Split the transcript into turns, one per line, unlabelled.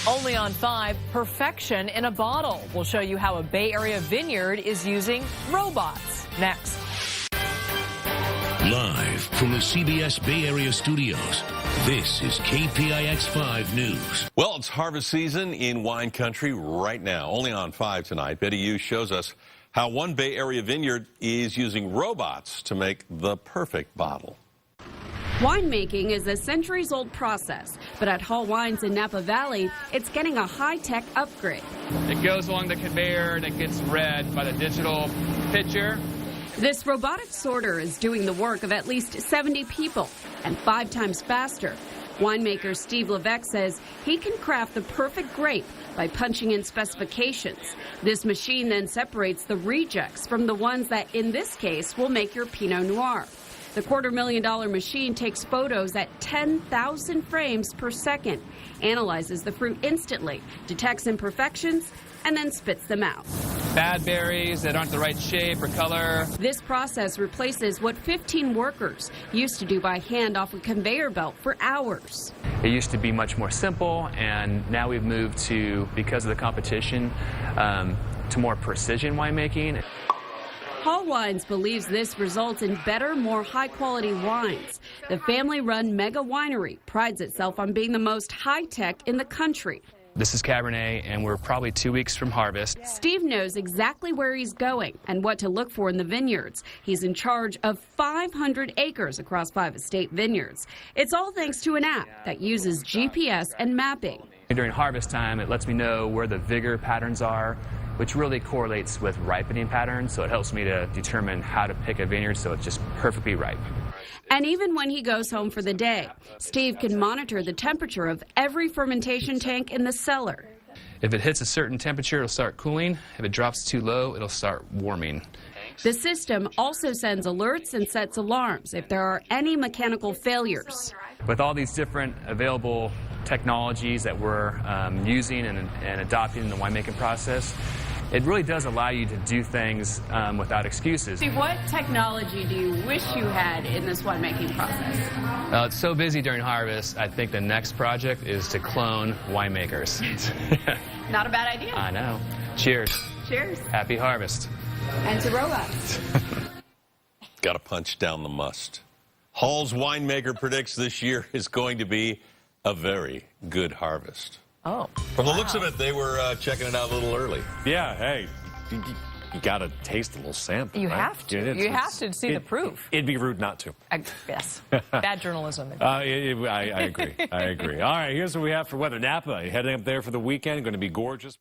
Only on 5, perfection in a bottle. We'll show you how a Bay Area vineyard is using robots. Next.
Live from the CBS Bay Area studios, this is KPIX 5 News.
Well, it's harvest season in wine country right now. Only on 5 tonight, Betty Hughes shows us how one Bay Area vineyard is using robots to make the perfect bottle.
Winemaking is a centuries-old process, but at Hall Wines in Napa Valley, it's getting a high-tech upgrade.
It goes along the conveyor and it gets read by the digital pitcher.
This robotic sorter is doing the work of at least 70 people and 5 times faster. Winemaker Steve Leveque says he can craft the perfect grape by punching in specifications. This machine then separates the rejects from the ones that, in this case, will make your Pinot Noir. The $250,000 machine takes photos at 10,000 frames per second, analyzes the fruit instantly, detects imperfections, and then spits them out.
Bad berries that aren't the right shape or color.
This process replaces what 15 workers used to do by hand off a conveyor belt for hours.
It used to be much more simple, and now we've moved to, because of the competition, to more precision winemaking.
Hall Wines believes this results in better, more high-quality wines. The family-run mega winery prides itself on being the most high-tech in the country.
This is Cabernet, and we're probably 2 weeks from harvest.
Steve knows exactly where he's going and what to look for in the vineyards. He's in charge of 500 acres across 5 estate vineyards. It's all thanks to an app that uses GPS and mapping.
During harvest time, it lets me know where the vigor patterns are, which really correlates with ripening patterns, so it helps me to determine how to pick a vineyard so it's just perfectly ripe.
And even when he goes home for the day, Steve can monitor the temperature of every fermentation tank in the cellar.
If it hits a certain temperature, it'll start cooling. If it drops too low, it'll start warming.
The system also sends alerts and sets alarms if there are any mechanical failures.
With all these different available technologies that we're using and adopting in the winemaking process, it really does allow you to do things without excuses.
Steve, what technology do you wish you had in this winemaking process?
It's so busy during harvest, I think the next project is to clone winemakers.
Not a bad idea.
I know. Cheers.
Cheers.
Happy harvest.
And to robots.
Got to punch down the must. Hall's winemaker predicts this year is going to be a very good harvest.
Oh.
From the looks of it, they were checking it out a little early.
Yeah, hey, you got to taste a little sample.
You
right?
have to. You have to see the proof.
It'd be rude not to.
Yes. Bad journalism.
I agree. I agree. All right, here's what we have for weather. Napa, heading up there for the weekend, going to be gorgeous.